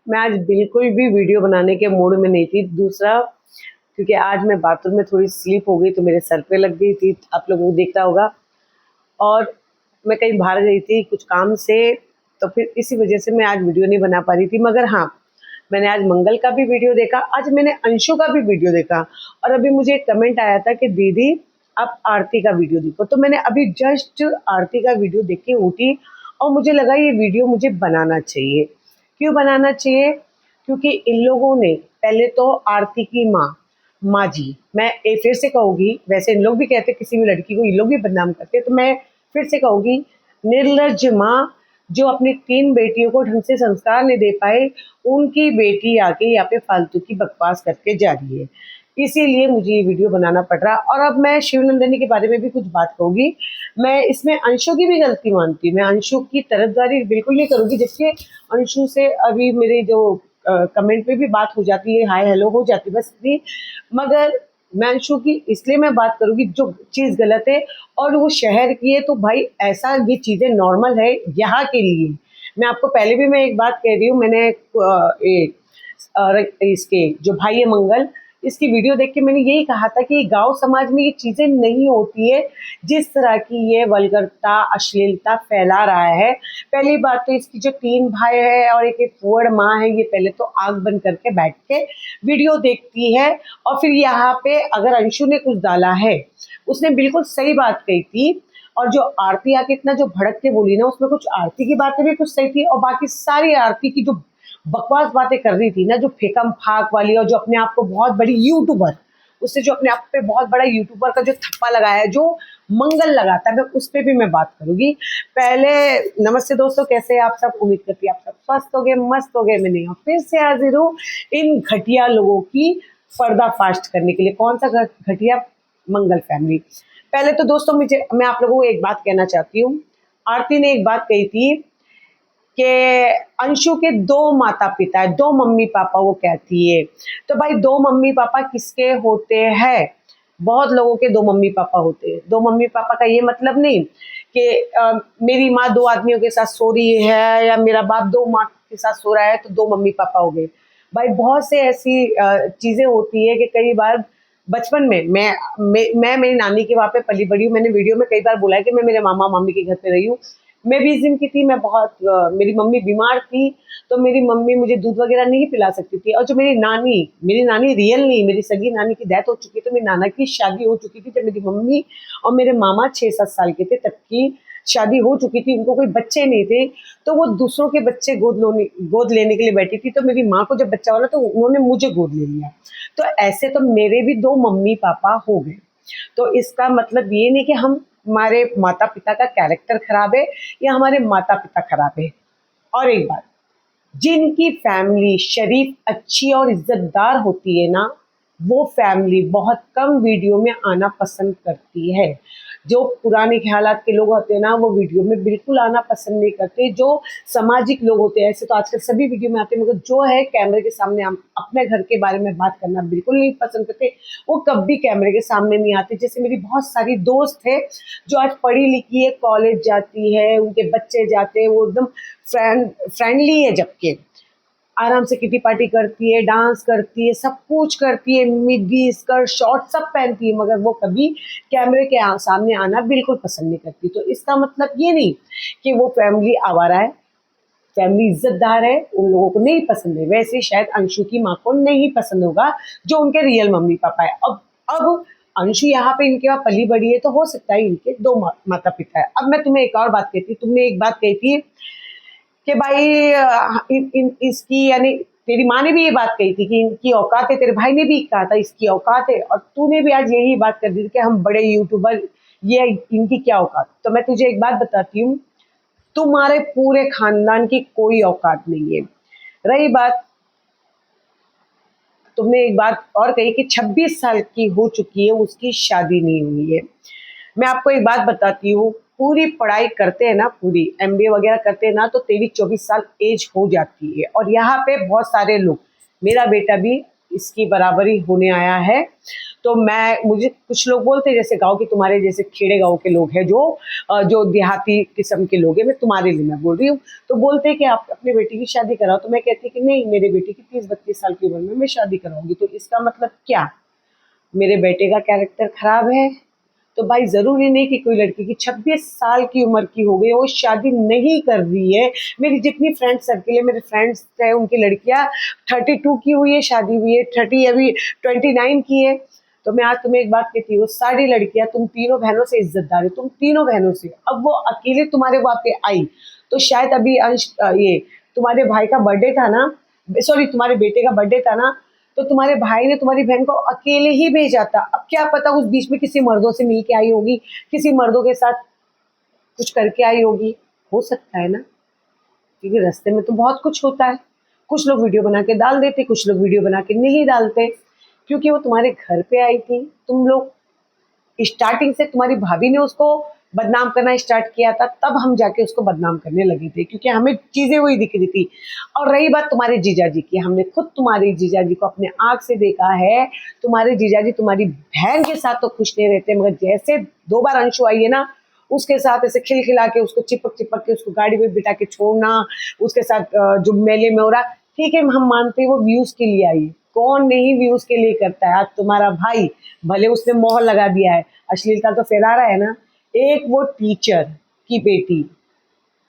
मैं आज बिल्कुल भी वीडियो बनाने के मूड में नहीं थी। दूसरा, क्योंकि आज मैं बाथरूम में थोड़ी स्लिप हो गई तो मेरे सर पे लग गई थी, आप लोगों को देखा होगा। और मैं कहीं बाहर गई थी कुछ काम से, तो फिर इसी वजह से मैं आज वीडियो नहीं बना पा रही थी। मगर हाँ, मैंने आज मंगल का भी वीडियो देखा, आज मैंने अंशु का भी वीडियो देखा। और अभी मुझे एक कमेंट आया था कि दीदी आप आरती का वीडियो देखो, तो मैंने अभी जस्ट आरती का वीडियो देख के उठी और मुझे लगा ये वीडियो मुझे बनाना चाहिए। क्यों बनाना चाहिए? क्योंकि इन लोगों ने पहले तो आरती की माँ जी, मैं फिर से कहूँगी, वैसे इन लोग भी कहते किसी भी लड़की को, इन लोग भी बदनाम करते, तो मैं फिर से कहूँगी, निर्लज्ज माँ जो अपनी 3 बेटियों को ढंग से संस्कार नहीं दे पाए, उनकी बेटी आके यहाँ पे फालतू की बकवास करके जा रही है। इसीलिए मुझे ये वीडियो बनाना पड़ रहा। और अब मैं शिवनंदिनी के बारे में भी कुछ बात कहूँगी। मैं इसमें अंशु की भी गलती मानती हूँ, मैं अंशु की तरफदारी बिल्कुल नहीं करूँगी। जैसे अंशु से अभी मेरे जो कमेंट पे भी बात हो जाती है, हाय हेलो हो जाती है, बस इतनी। मगर मैं अंशु की इसलिए मैं बात करूँगी जो चीज़ गलत है और वो शहर की है, तो भाई ऐसा ये चीज़ें नॉर्मल है यहाँ के लिए। मैं आपको पहले भी मैं एक बात कह रही हूँ, मैंने इसके जो भाई है मंगल, इसकी वीडियो देख के मैंने यही कहा था कि गांव समाज में ये चीज़ें नहीं होती है, जिस तरह की ये वल्गरता अश्लीलता फैला रहा है। पहली बात तो इसकी जो 3 भाई है और एक फुअड़ माँ है, ये पहले तो आग बंद करके बैठ के वीडियो देखती है। और फिर यहाँ पे अगर अंशु ने कुछ डाला है, उसने बिल्कुल सही बात कही थी। और जो आरती आके इतना जो भड़क के बोली ना, उसमें कुछ आरती की बातें भी कुछ सही थी और बाकी सारी आरती की जो बकवास बातें कर रही थी ना, जो फेकम फाक वाली, और जो अपने आप को बहुत बड़ी यूट्यूबर, उससे जो अपने आप पे बहुत बड़ा यूट्यूबर का जो थप्पा लगाया है, जो मंगल लगाता है, मैं उस पर भी मैं बात करूंगी। पहले नमस्ते दोस्तों, कैसे हैं आप सब? उम्मीद करती है आप सब स्वस्थ हो गए, मस्त हो गए। मैं नहीं हूँ, फिर से हाजिर हूँ इन घटिया लोगों की पर्दाफाश करने के लिए। कौन सा घटिया? मंगल फैमिली। पहले तो दोस्तों मैं आप लोगों को एक बात कहना चाहती हूँ। आरती ने एक बात कही थी कि अंशु के 2 माता पिता है, 2 मम्मी पापा, वो कहती है। तो भाई 2 मम्मी पापा किसके होते हैं? बहुत लोगों के 2 मम्मी पापा होते हैं। 2 मम्मी पापा का ये मतलब नहीं कि मेरी माँ 2 आदमियों के साथ सो रही है या मेरा बाप 2 माँ के साथ सो रहा है तो 2 मम्मी पापा हो गए। भाई बहुत से ऐसी चीज़ें होती है कि कई बार बचपन में मैं मेरी नानी के वहाँ पे पली बड़ी हूँ। मैंने वीडियो में कई बार बोला है कि मैं मेरे मामा मामी के घर पे रही हूँ। मैं 20 दिन की थी, मैं बहुत मेरी मम्मी बीमार थी, तो मेरी मम्मी मुझे दूध वगैरह नहीं पिला सकती थी। और जो मेरी नानी रियल नहीं, मेरी सगी नानी की डेथ हो चुकी, तो मेरी नाना की शादी हो चुकी थी जब मेरी मम्मी और मेरे मामा 6-7 साल के थे, तब की शादी हो चुकी थी। उनको कोई बच्चे नहीं थे, तो वो दूसरों के बच्चे गोद लेने के लिए बैठी थी। तो मेरी माँ को जब बच्चा हुआ तो उन्होंने मुझे गोद ले लिया। तो ऐसे तो मेरे भी 2 मम्मी पापा हो गए। तो इसका मतलब ये नहीं कि हमारे माता पिता का कैरेक्टर खराब है या हमारे माता पिता खराब है। और एक बात, जिनकी फैमिली शरीफ, अच्छी और इज्जतदार होती है ना, वो फैमिली बहुत कम वीडियो में आना पसंद करती है। जो पुराने ख्यालात के लोग होते हैं ना, वो वीडियो में बिल्कुल आना पसंद नहीं करते। जो सामाजिक लोग होते हैं, ऐसे तो आजकल सभी वीडियो में आते हैं, मगर जो है कैमरे के सामने हम अपने घर के बारे में बात करना बिल्कुल नहीं पसंद करते, वो कभी कैमरे के सामने नहीं आते। जैसे मेरी बहुत सारी दोस्त है जो आज पढ़ी लिखी है, कॉलेज जाती है, उनके बच्चे जाते हैं, वो एकदम फ्रेंडली है, जबकि आराम से किटी पार्टी करती है, डांस करती है, सब कुछ करती है, मिडी स्कर्ट शॉर्ट सब पहनती है, मगर वो कभी कैमरे के सामने आना बिल्कुल पसंद नहीं करती। तो इसका मतलब ये नहीं कि वो फैमिली आवारा है, फैमिली इज्जतदार है, उन लोगों को नहीं पसंद है। वैसे शायद अंशु की माँ को नहीं पसंद होगा जो उनके रियल मम्मी पापा है। अब अंशु यहाँ पे इनके वहाँ पली बड़ी है, तो हो सकता है इनके 2 माता पिता है। अब मैं तुम्हें एक और बात कहती, तुमने एक बात कही थी कि भाई इसकी, यानी तेरी माँ ने भी ये बात कही थी कि इनकी औकात है, तेरे भाई ने भी कहा था इसकी औकात है, और तूने भी आज यही बात कर दी थी कि हम बड़े यूट्यूबर, ये इनकी क्या औकात। तो मैं तुझे एक बात बताती हूँ, तुम्हारे पूरे खानदान की कोई औकात नहीं है। रही बात, तुमने एक बात और कही कि 26 साल की हो चुकी है, उसकी शादी नहीं हुई है। मैं आपको एक बात बताती हूँ, पूरी पढ़ाई करते हैं ना, पूरी एमबीए वगैरह करते हैं ना, तो 23-24 साल एज हो जाती है। और यहाँ पे बहुत सारे लोग, मेरा बेटा भी इसकी बराबरी होने आया है। तो मुझे कुछ लोग बोलते हैं, जैसे गांव के तुम्हारे जैसे खेड़े गांव के लोग हैं जो देहाती किस्म के लोग हैं, मैं तुम्हारे लिए मैं बोल रही हूँ, तो बोलते हैं कि आप अपनी बेटी की शादी कराओ। तो मैं कहती कि नहीं, मेरे बेटी की 30-32 साल की उम्र में मैं शादी कराऊंगी। तो इसका मतलब क्या, मेरे बेटे का कैरेक्टर खराब है? तो भाई ज़रूरी नहीं कि कोई लड़की की 26 साल की उम्र की हो गई वो शादी नहीं कर रही है। मेरी जितनी फ्रेंड सर्किल है, मेरे फ्रेंड्स है, उनकी लड़कियां 32 की हुई है, शादी हुई है, 30 अभी 29 की है। तो मैं आज तुम्हें एक बात कहती हूँ, सारी लड़कियां तुम तीनों बहनों से इज्जतदार है, तुम तीनों बहनों से। अब वो अकेले तुम्हारे वहाँ पे आई तो शायद अभी ये तुम्हारे भाई का बर्थडे था ना, सॉरी तुम्हारे बेटे का बर्थडे था ना, तो तुम्हारे भाई ने तुम्हारी बहन को अकेले ही भेजा था। अब क्या पता उस बीच में किसी मर्दों से मिल के आई होगी, किसी मर्दों के साथ कुछ करके आई होगी, हो सकता है ना, क्योंकि रास्ते में तो बहुत कुछ होता है। कुछ लोग वीडियो बना के डाल देते, कुछ लोग वीडियो बना के नहीं डालते। क्योंकि वो तुम्हारे घर पे आई थी, तुम लोग स्टार्टिंग से तुम्हारी भाभी ने उसको बदनाम करना स्टार्ट किया था, तब हम जाके उसको बदनाम करने लगे थे, क्योंकि हमें चीजें वही दिख रही थी। और रही बात तुम्हारे जीजाजी की, हमने खुद तुम्हारे जीजाजी को अपने आंख से देखा है। तुम्हारे जीजाजी तुम्हारी बहन के साथ तो खुश नहीं रहते, मगर जैसे 2 बार अंशु आई है ना, उसके साथ ऐसे खिलखिला के उसको चिपक चिपक के उसको गाड़ी में बिठा के छोड़ना, उसके साथ जो मेले में हो रहा, ठीक है हम मानते हैं वो व्यूज के लिए आई, कौन नहीं व्यूज के लिए करता है। आज तुम्हारा भाई भले उसने मोहर लगा दिया है, अश्लीलता तो फैला रहा है ना। एक वो टीचर की बेटी,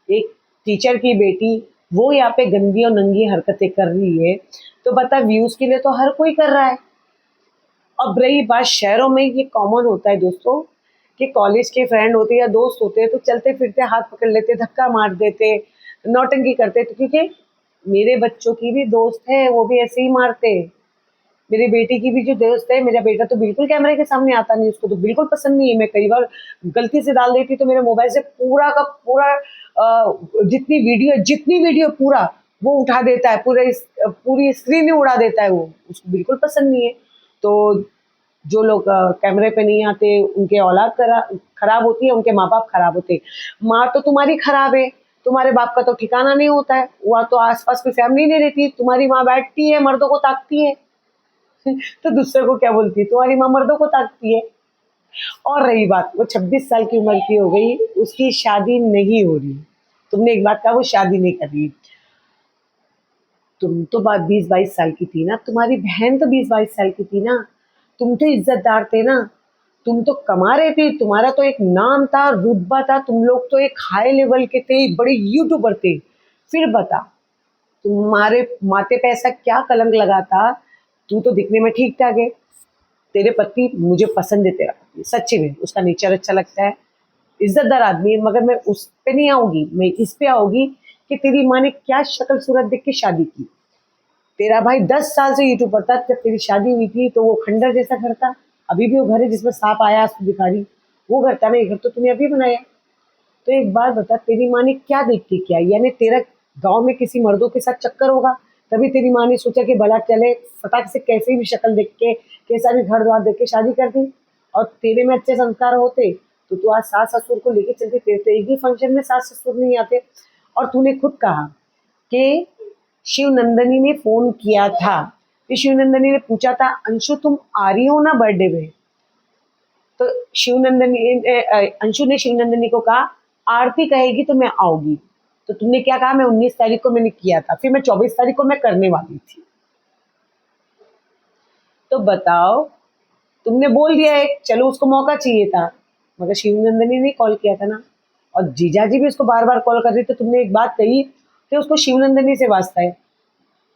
एक टीचर की बेटी, वो यहाँ पे गंदी और नंगी हरकतें कर रही है, तो बता व्यूज के लिए तो हर कोई कर रहा है। अब रही बात, शहरों में ये कॉमन होता है दोस्तों, कि कॉलेज के फ्रेंड होते या दोस्त होते हैं तो चलते फिरते हाथ पकड़ लेते, धक्का मार देते, नौटंकी करते। तो क्योंकि मेरे बच्चों की भी दोस्त है, वो भी ऐसे ही मारते। मेरी बेटी की भी जो दोस्त है, मेरा बेटा तो बिल्कुल कैमरे के सामने आता नहीं, उसको तो बिल्कुल पसंद नहीं है। मैं कई बार गलती से डाल देती तो मेरे मोबाइल से पूरा का पूरा जितनी वीडियो पूरा वो उठा देता है, पूरी स्क्रीन ही उड़ा देता है। वो उसको बिल्कुल पसंद नहीं है। तो जो लोग कैमरे पे नहीं आते उनके औलाद खराब होती है, उनके माँ बाप खराब होते हैं। माँ तो तुम्हारी खराब है, तुम्हारे बाप का तो ठिकाना नहीं होता है, वहाँ तो आसपास कोई फैमिली नहीं रहती। तुम्हारी माँ बैठती है, मर्दों को ताकती है तो दूसरे को क्या बोलती है, तुम्हारी माँ मर्दों को ताकती है। और रही बात, वो 26 साल की उम्र की हो गई, उसकी शादी नहीं हो रही। तुमने एक बात कहा, वो शादी नहीं कर रही। तुम तो बात 20-22 साल की थी ना, तुम्हारी बहन तो 20-22 साल की थी ना, तुम तो इज्जतदार थे ना, तुम तो कमा रहे थे, तुम्हारा तो एक नाम था, रुतबा था, तुम लोग तो एक हाई लेवल के थे, बड़े यूट्यूबर थे। फिर बता, तुम्हारे माथे पे ऐसा क्या कलंक लगा था? तू तो दिखने में ठीक ठाक है, तेरे पति मुझे पसंद है, तेरा पति सच्ची में उसका नेचर अच्छा लगता है, इज्जतदार आदमी है। मगर मैं उस पे नहीं आऊंगी, मैं इस पे आऊंगी कि तेरी माँ ने क्या शक्ल सूरत देख के शादी की। तेरा भाई 10 साल से यूट्यूब पर था, जब तेरी शादी हुई थी तो वो खंडर जैसा घर था। अभी भी वो घर है जिसमें सांप आया उसको भिखारी, वो घर था ना, ये घर तो तूने अभी बनाया। तो एक बात बता, तेरी माँ ने क्या देख के किया? यानी तेरा गांव में किसी मर्दों के साथ चक्कर होगा, तभी तेरी माँ ने सोचा कि भला चले फटाक से कैसे भी शक्ल देख के, कैसा भी घर द्वार देख के शादी कर दी। और तेरे में अच्छे संस्कार होते तो तू आज सास ससुर को लेके चलते। तेरे तो एक भी फंक्शन में सास ससुर नहीं आते। और तूने खुद कहा कि शिव नंदनी ने फोन किया था, फिर शिव नंदनी ने पूछा था अंशु तुम आ रही हो ना बर्थडे में? तो अंशु ने शिव नंदनी को कहा आरती कहेगी तो मैं आऊंगी। तो तुमने क्या कहा? मैं 19 तारीख को मैंने किया था, फिर मैं 24 तारीख को मैं करने वाली थी। तो बताओ, तुमने बोल दिया है चलो उसको मौका चाहिए था, मगर शिव नंदनी ने कॉल किया था ना। और जीजाजी भी उसको बार बार कॉल कर रही, तो तुमने एक बात कही कि उसको शिव नंदनी से वास्ता है।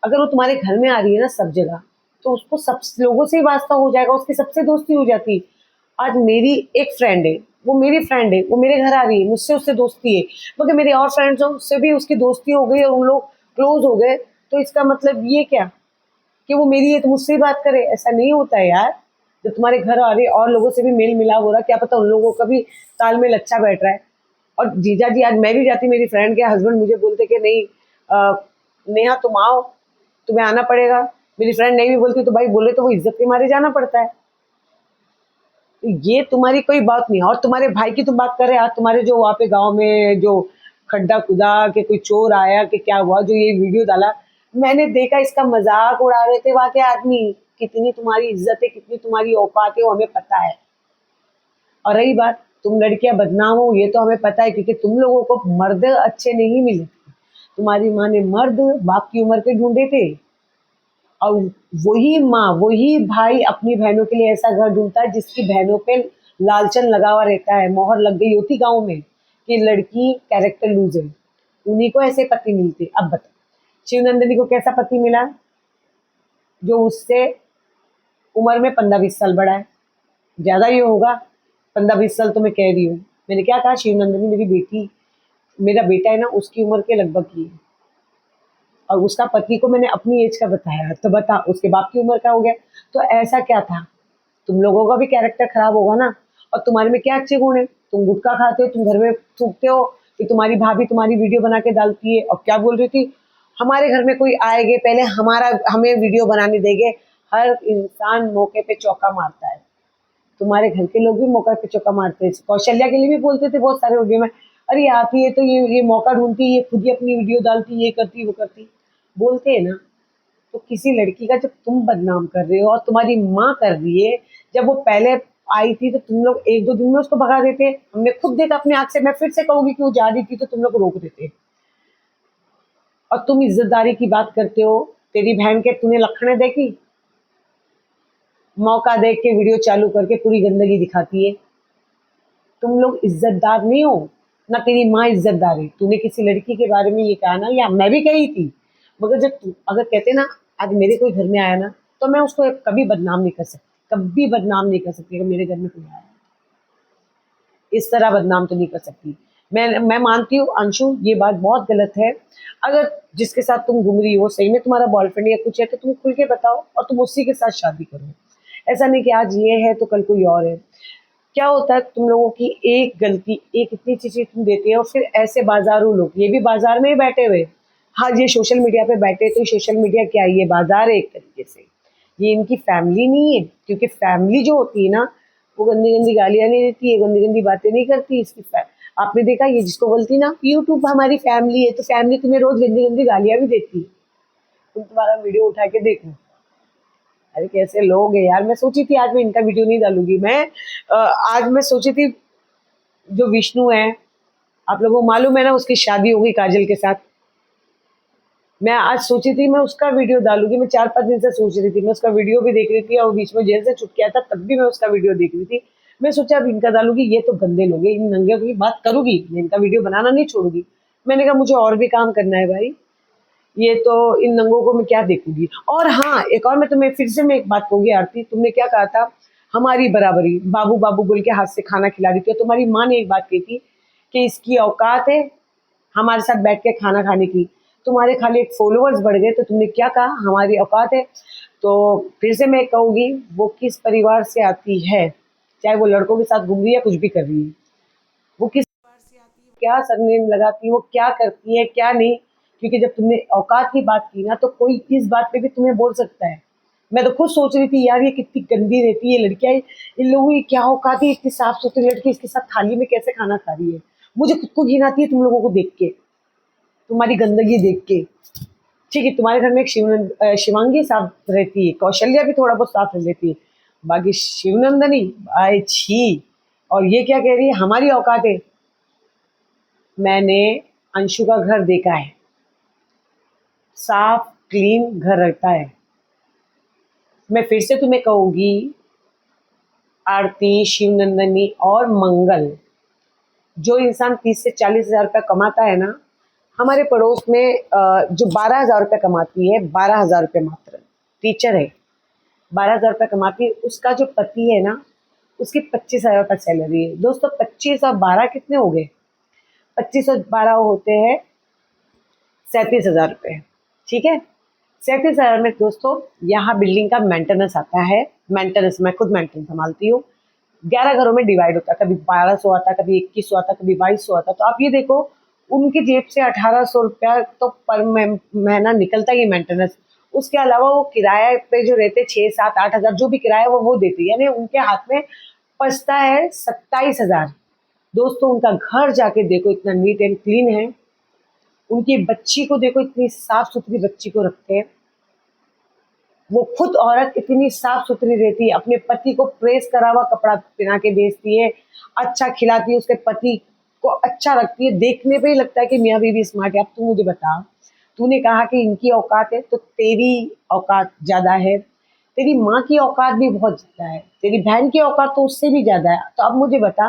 अगर वो तुम्हारे घर में आ रही है ना सब जगह, तो उसको सब लोगों से ही वास्ता हो जाएगा, उसकी सबसे दोस्ती हो जाती। आज मेरी एक फ्रेंड है, वो मेरी फ्रेंड है, वो मेरे घर आ रही है, मुझसे उससे दोस्ती है, मगर मेरे और फ्रेंड्स हैं उससे भी उसकी दोस्ती हो गई और उन लोग क्लोज हो गए। तो इसका मतलब ये क्या कि वो मेरी है तो मुझसे ही बात करे? ऐसा नहीं होता है यार। जब तुम्हारे घर आ रहे और लोगों से भी मेल मिलाप हो रहा, क्या पता उन लोगों का भी तालमेल अच्छा बैठ रहा है। और जीजा जी, आज मैं भी जाती, मेरी फ्रेंड के हस्बैंड मुझे बोलते कि नहीं नेहा तुम आओ, तुम्हें आना पड़ेगा। मेरी फ्रेंड नहीं भी बोलती तो भाई बोले तो वो इज्जत के मारे जाना पड़ता है। तो ये तुम्हारी कोई बात नहीं। और तुम्हारे भाई की तुम बात कर रहे हैं, आज तुम्हारे जो वहाँ पे गाँव में जो खड्डा खुदा कि कोई चोर आया कि क्या हुआ, जो ये वीडियो डाला, मैंने देखा इसका मजाक उड़ा रहे थे वहां के आदमी। कितनी तुम्हारी इज्जत है, कितनी तुम्हारी औकात है, वो हमें पता है। और रही बात तुम लड़कियां बदनाम हो, ये तो हमें पता है, क्योंकि तुम लोगों को मर्द अच्छे नहीं मिले थे। तुम्हारी माँ ने मर्द बाप की उम्र के ढूंढे थे, और वही माँ वही भाई अपनी बहनों के लिए ऐसा घर ढूंढता है जिसकी बहनों पे लालचन लगा हुआ रहता है, मोहर लग गई होती गाँव में कि लड़की कैरेक्टर लूज है। उन्हीं को ऐसे पति मिलते। अब बता शिवनंदिनी को कैसा पति मिला, जो उससे उम्र में 15-20 साल बड़ा है, ज्यादा ही होगा। 15-20 साल तो मैं कह रही हूँ। मैंने क्या कहा, शिवनंदिनी मेरी बेटी, मेरा बेटा है ना, उसकी उम्र के लगभग की है। और उसका पति को मैंने अपनी एज का बताया, तो बता उसके बाप की उम्र का हो गया। तो ऐसा क्या था, तुम लोगों का भी कैरेक्टर खराब होगा ना। और तुम्हारे में क्या अच्छे गुण है, तुम गुटखा खाते हो, तुम घर में थूकते हो, फिर तुम्हारी भाभी तुम्हारी वीडियो बना के डालती है। और क्या बोल रही थी, हमारे घर में कोई आएगे पहले हमें वीडियो बनाने देंगे। हर इंसान मौके पे चौका मारता है, तुम्हारे घर के लोग भी मौका पे चौका मारते हैं। कौशल्या के लिए भी बोलते थे बहुत सारे वीडियो में, अरे आती है तो ये मौका ढूंढती है, ये खुद ही अपनी वीडियो डालती, ये करती वो करती, बोलते हैं ना। तो किसी लड़की का जब तुम बदनाम कर रहे हो और तुम्हारी माँ कर रही है, जब वो पहले आई थी तो तुम लोग 1-2 दिन में उसको भगा देते। हमने खुद देखा अपने आँख से। मैं फिर से कहूंगी कि वो जा रही थी तो तुम लोग रोक देते। और तुम इज्जतदारी की बात करते हो, तेरी बहन के तूने लक्षणें देखी, मौका देख के वीडियो चालू करके पूरी गंदगी दिखाती है। तुम लोग इज्जतदार नहीं हो ना, तेरी माँ इज्जतदार है। तूने किसी लड़की के बारे में ये कहा ना, या मैं भी कही थी, मगर जब तू अगर कहते ना आज मेरे कोई घर में आया ना, तो मैं उसको कभी बदनाम नहीं कर सकती, कभी बदनाम नहीं कर सकती। अगर मेरे घर में कोई आया इस तरह बदनाम तो नहीं कर सकती। मैं मानती हूँ अंशु, ये बात बहुत गलत है। अगर जिसके साथ तुम घूम रही हो सही में तुम्हारा बॉयफ्रेंड या कुछ है, तो तुम खुल के बताओ और तुम उसी के साथ शादी करो। ऐसा नहीं कि आज ये है तो कल कोई और है। क्या होता है तुम लोगों की एक गलती, एक इतनी चीजें तुम देते हो, फिर ऐसे बाजारू लोग, ये भी बाजार में ही बैठे हुए। हाँ, ये सोशल मीडिया पे बैठे, तो सोशल मीडिया क्या है, ये बाजार है एक तरीके से। ये इनकी फैमिली नहीं है, क्योंकि फैमिली जो होती है ना, वो गंदी गंदी गालियां नहीं देती है, गंदी गंदी बातें नहीं करती। आपने देखा, ये जिसको बोलती ना यूट्यूब हमारी फैमिली है, तो फैमिली तुम्हें रोज गंदी गंदी गालियां भी देती है। तुम तुम्हारा वीडियो उठा के देखो, अरे कैसे लोग हैं यार। मैं सोची थी आज मैं इनका वीडियो नहीं डालूंगी। आज मैं सोची थी, जो विष्णु है, आप लोगों को मालूम है ना, उसकी शादी होगी काजल के साथ। मैं आज सोची थी मैं उसका वीडियो डालूंगी। मैं 4-5 दिन से सोच रही थी, मैं उसका वीडियो भी देख रही थी, और बीच में जेल से छुट गया था तब भी मैं उसका वीडियो देख रही थी। मैं सोचा अब इनका डालूंगी, ये तो गंदे लोग हैं, इन नंगे की बात करूंगी, मैं इनका वीडियो बनाना नहीं छोड़ूंगी। मैंने कहा मुझे और भी काम करना है भाई, ये तो इन नंगों को मैं क्या देखूंगी। और हाँ, एक और मैं तुम्हें फिर से मैं एक बात कहूंगी आरती, तुमने क्या कहा था, हमारी बराबरी, बाबू बाबू बोल के हाथ से खाना खिला रही थी। और तुम्हारी माँ ने एक बात कही थी कि इसकी औकात है हमारे साथ बैठ के खाना खाने की। तुम्हारे खाली एक फॉलोअर्स बढ़ गए तो तुमने क्या कहा, हमारी औकात है। तो फिर से मैं कहूंगी, वो किस परिवार से आती है, चाहे वो लड़कों के साथ घूम रही है या कुछ भी कर रही है, वो किस परिवार से आती है, क्या सरनेम लगाती है, वो क्या करती है क्या नहीं। क्योंकि जब तुमने औकात की बात की ना, तो कोई इस बात पे भी तुम्हें बोल सकता है। मैं तो खुद सोच रही थी यार, ये कितनी गंदी रहती है लड़कियां, इन लोगों की क्या औकात है, इतनी साफ सुथरी लड़की इसके साथ थाली में कैसे खाना खा रही है। मुझे खुद को घिन आती है तुम लोगों को देख के, तुम्हारी गंदगी देख के। ठीक है, तुम्हारे घर में एक शिवांगी साफ रहती है, कौशल्या भी थोड़ा बहुत साफ रह लेती है, बाकी शिवनंदनी भाई छी। और ये क्या कह रही है, हमारी औकात है। मैंने अंशु का घर देखा है, साफ क्लीन घर रहता है। मैं फिर से तुम्हें कहूंगी, आरती, शिवनंदनी और मंगल, जो इंसान 30 से 40 हज़ार रुपया कमाता है ना, हमारे पड़ोस में जो 12 हज़ार रुपये कमाती है, 12 हज़ार रुपये मात्र, टीचर है, 12 हज़ार रुपये कमाती है, उसका जो पति है ना, उसकी 25 हज़ार रुपये सैलरी है। दोस्तों 25 और 12 कितने हो गए, 25 और 12 होते हैं 37 हज़ार रुपये। ठीक है, 37 हज़ार में दोस्तों यहाँ बिल्डिंग का मेंटेनेंस आता है। मेंटेनेंस मैं खुद मेंटेनेंस संभालती हूँ। 11 घरों में डिवाइड होता है, कभी 1200 आता, कभी 2100 आता, कभी 2200 आता। तो आप ये देखो, उनकी जेब से 1800 रुपया तो पर महीना निकलता ही मेंटेनेंस। उसके अलावा वो किराए पे जो रहते 6-7-8 हज़ार जो भी किराया वो देती है, यानी उनके हाथ में बचता है 27 हज़ार। दोस्तों उनका घर जाके देखो, इतना नीट एंड क्लीन है। उनकी बच्ची को देखो, इतनी साफ सुथरी बच्ची को रखते हैं। वो खुद औरत इतनी साफ सुथरी रहती है, अपने पति को प्रेस करा हुआ कपड़ा पहना के भेजती है, अच्छा खिलाती है, उसके पति को अच्छा रखती है। देखने पे ही लगता है कि मियाँ बीवी स्मार्ट है। अब तू मुझे बता, तूने कहा कि इनकी औकात है, तो तेरी औकात ज़्यादा है। तेरी माँ की औकात भी बहुत ज़्यादा है, तेरी बहन की औकात तो उससे भी ज़्यादा है। तो अब मुझे बता,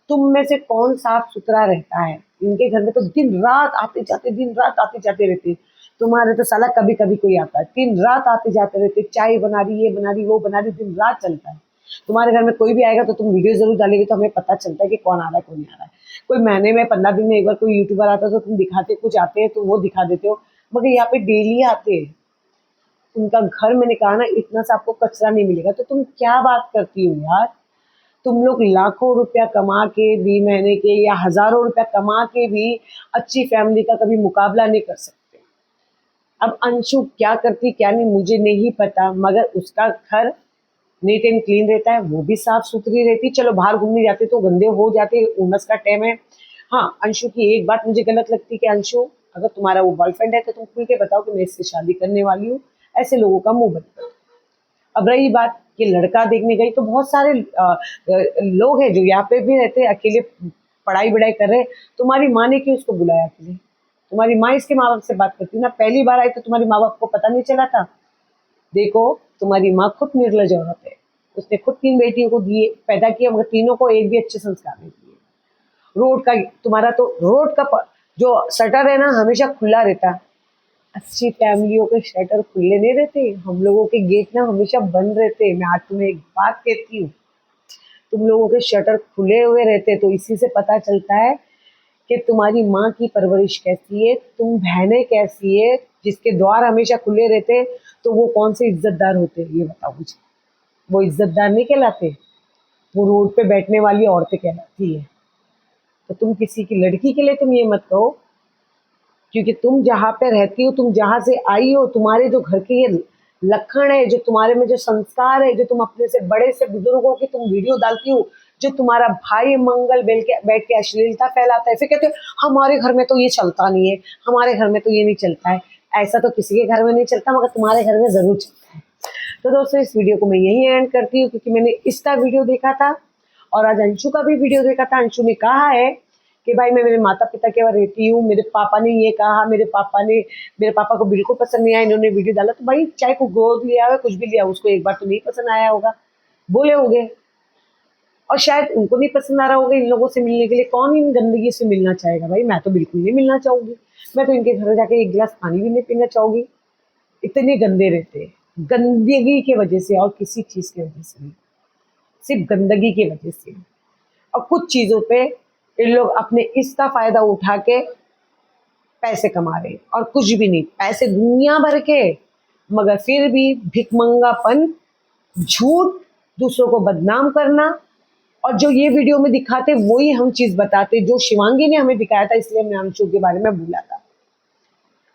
तुम में से कौन साफ सुथरा रहता है? इनके घर में तो दिन रात आते जाते, दिन रात आते जाते रहते। तुम्हारे तो साला कभी कभी कोई आता है, दिन रात आते जाते रहते, चाय बना रही, ये बना रही, वो बना रही, दिन रात चलता है। तुम्हारे घर में कोई भी आएगा तो तुम वीडियो जरूर डालेगी, तो हमें पता चलता है कि कौन आ रहा है कौन नहीं आ रहा है। कोई महीने में 15 दिन में एक बार कोई यूट्यूबर आता है तो तुम दिखाते, कुछ आते हैं तो वो दिखा देते हो, मगर यहाँ पे डेली आते हैं। उनका घर, मैंने कहा ना, इतना सा आपको कचरा नहीं मिलेगा। तो तुम क्या बात करती हो यार? तुम लोग लाखों रुपया कमा के भी, महीने के या हजारों रुपया कमा के भी अच्छी फैमिली का कभी मुकाबला नहीं कर सकते। अब अंशु क्या करती क्या नहीं मुझे नहीं पता, मगर उसका घर नीट एंड क्लीन रहता है, वो भी साफ सुथरी रहती। चलो बाहर घूमने जाते तो गंदे हो जाते, उमस का टाइम है। हाँ, अंशु की एक बात मुझे गलत लगती है कि अंशु, अगर तुम्हारा वो बॉयफ्रेंड है तो तुम खुल के बताओ कि मैं इससे शादी करने वाली हूँ। ऐसे लोगों का मुंह बंद करो। अब रही बात कि लड़का देखने गई, तो बहुत सारे लोग हैं जो यहाँ पे भी रहते हैं, अकेले पढ़ाई वढ़ाई कर रहे हैं। तुम्हारी माँ ने क्यों उसको बुलाया अकेले? तुम्हारी माँ इसके माँ बाप से बात करती ना। पहली बार आई तो तुम्हारी माँ बाप को पता नहीं चला था? देखो, तुम्हारी माँ खुद निर्लज औरत है। उसने खुद 3 बेटियों को दिए, पैदा किया, मगर तीनों को एक भी अच्छे संस्कार नहीं दिए। रोड का तुम्हारा तो रोड का जो शटर है ना, हमेशा खुला रहता। अच्छी फैमिलियों के शटर खुले नहीं रहते, हम लोगों के गेट ना हमेशा बंद रहते। मैं आज तुम्हें एक बात कहती हूँ, तुम लोगों के शटर खुले हुए रहते, तो इसी से पता चलता है कि तुम्हारी माँ की परवरिश कैसी है, तुम बहनें कैसी है। जिसके द्वार हमेशा खुले रहते तो वो कौन से इज्जतदार होते, ये बताओ मुझे। वो इज्जतदार नहीं कहलाते, वो रोड पे बैठने वाली औरतें कहलाती है। तो तुम किसी की लड़की के लिए तुम ये मत कहो, क्योंकि तुम जहाँ पे रहती हो, तुम जहाँ से आई हो, तुम्हारे जो घर के ये लक्षण है, जो तुम्हारे में जो संस्कार है, जो तुम अपने से बड़े से बुजुर्गों की तुम वीडियो डालती हो, जो तुम्हारा भाई मंगल बैठ के अश्लीलता फैलाता है, फिर कहते हो हमारे घर में तो ये चलता नहीं है, हमारे घर में तो ये नहीं चलता है। ऐसा तो किसी के घर में नहीं चलता, मगर तुम्हारे घर में जरूर चलता है। तो दोस्तों, इस वीडियो को मैं यही एंड करती हूँ, क्योंकि मैंने इसका वीडियो देखा था और आज अंशु का भी वीडियो देखा था। अंशु ने कहा है कि भाई मैं मेरे माता पिता के वहाँ रहती हूँ, मेरे पापा ने ये कहा, मेरे पापा को बिल्कुल पसंद नहीं आया, इन्होंने वीडियो डाला। तो भाई चाहे को गोद लिया हो, कुछ भी लिया, उसको एक बार तो नहीं पसंद आया होगा, बोले होंगे, और शायद उनको नहीं पसंद आ रहा होगा इन लोगों से मिलने के लिए। कौन इन गंदगी से मिलना चाहेगा? भाई मैं तो बिल्कुल नहीं मिलना चाहूंगी। मैं तो इनके घर जाके एक गिलास पानी भी नहीं पीना चाहूंगी। इतने गंदे रहते हैं, गंदगी की वजह से, और किसी चीज की वजह से नहीं, सिर्फ गंदगी की वजह से। और कुछ चीजों पे इन लोग अपने इसका फायदा उठा के पैसे कमा रहे हैं, और कुछ भी नहीं, पैसे दुनिया भर के, मगर फिर भी भिकमंगापन, झूठ, दूसरों को बदनाम करना। और जो ये वीडियो में दिखाते वही हम चीज बताते जो शिवांगी ने हमें दिखाया था, इसलिए हमने अंशु के बारे में बोला था।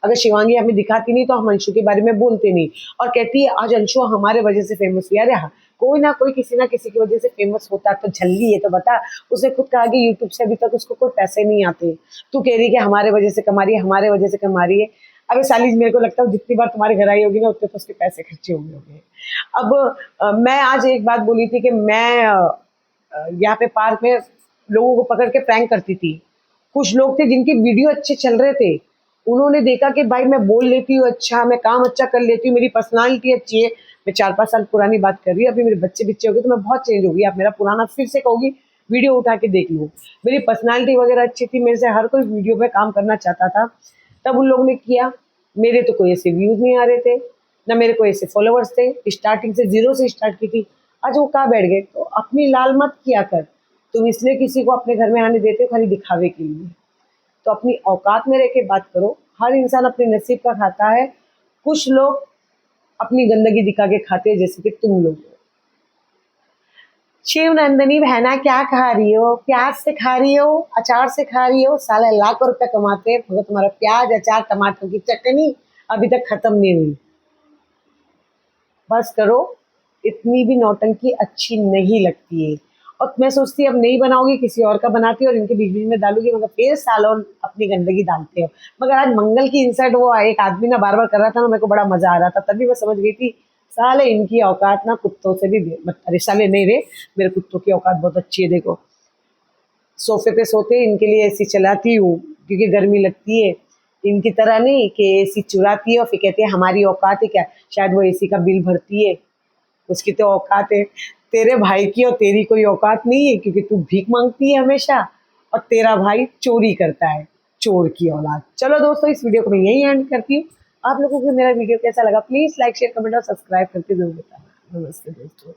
अगर शिवांगी हमें दिखाती नहीं तो हम अंशु के बारे में बोलते नहीं। और कहती है आज अंशु हमारे वजह से फेमस हुई। अरे हाँ, कोई ना कोई किसी ना किसी की वजह से फेमस होता तो झल्ली है तो बता। उसने खुद कहा कि यूट्यूब से अभी तक उसको कोई पैसे नहीं आते। तू कह रही कि हमारे वजह से कमा रही है, हमारे वजह से कमा रही है। अबे साली, मेरे को लगता है जितनी बार तुम्हारे घर आई होगी ना, उतने तो उसके पैसे खर्चे हुए होंगे। अब मैं आज एक बात बोली थी कि मैं यहाँ पे पार्क में लोगों को पकड़ के प्रैंक करती थी। कुछ लोग थे जिनके वीडियो अच्छे चल रहे थे, उन्होंने देखा कि भाई मैं बोल लेती हूँ अच्छा, मैं काम अच्छा कर लेती हूँ, मेरी पर्सनालिटी अच्छी है। मैं 4-5 साल पुरानी बात कर रही हूँ, अभी मेरे बच्चे हो गए तो मैं बहुत चेंज हो गई। आप मेरा पुराना फिर से कहोगी, वीडियो उठा के देख लो। मेरी पर्सनालिटी वगैरह अच्छी थी, मेरे से हर कोई वीडियो पे काम करना चाहता था। तब उन लोगों ने किया। मेरे तो कोई ऐसे व्यूज़ नहीं आ रहे थे, ना मेरे कोई ऐसे फॉलोअर्स थे। स्टार्टिंग से 0 से स्टार्ट की थी, आज वो कहाँ बैठ गए। तो अपनी लाल मत किया कर। तुम इसलिए किसी को अपने घर में आने देते हो खाली दिखावे के लिए। तो अपनी औकात में रह के बात करो। हर इंसान अपने नसीब का खाता है। कुछ लोग अपनी गंदगी दिखा के खाते हैं, जैसे कि तुम लोग। शिव नंदनी बहना, क्या खा रही हो? प्याज से खा रही हो, अचार से खा रही हो? साले लाखों रुपए कमाते हैं, मगर तुम्हारा प्याज, अचार, टमाटर की चटनी अभी तक खत्म नहीं हुई। बस करो, इतनी भी नौटंकी अच्छी नहीं लगती है। और मैं सोचती अब नहीं बनाओगी, किसी और का बनाती और इनके बीच बीच में डालूंगी, मगर फिर सालों अपनी गंदगी डालते हो। मगर आज मंगल की इंसर्ट वो एक आदमी ना बार बार कर रहा था ना, मेरे को बड़ा मजा आ रहा था, तभी मैं समझ गई थी साले इनकी औकात ना कुत्तों से भी अरे साले नहीं रे, मेरे कुत्तों की औकात बहुत अच्छी है। देखो सोफे पे सोते हैं, इनके लिए एसी चलाती हूँ क्योंकि गर्मी लगती है। इनकी तरह नहीं कि एसी चुराती है और फिर कहती है हमारी औकात है क्या, शायद वो एसी का बिल भरती है, उसकी तो औकात है। तेरे भाई की और तेरी कोई औकात नहीं है, क्योंकि तू भीख मांगती है हमेशा और तेरा भाई चोरी करता है, चोर की औलाद। चलो दोस्तों, इस वीडियो को मैं यही एंड करती हूँ। आप लोगों को मेरा वीडियो कैसा लगा प्लीज़ लाइक शेयर कमेंट और सब्सक्राइब करके जरूर बताना। नमस्ते दोस्तों।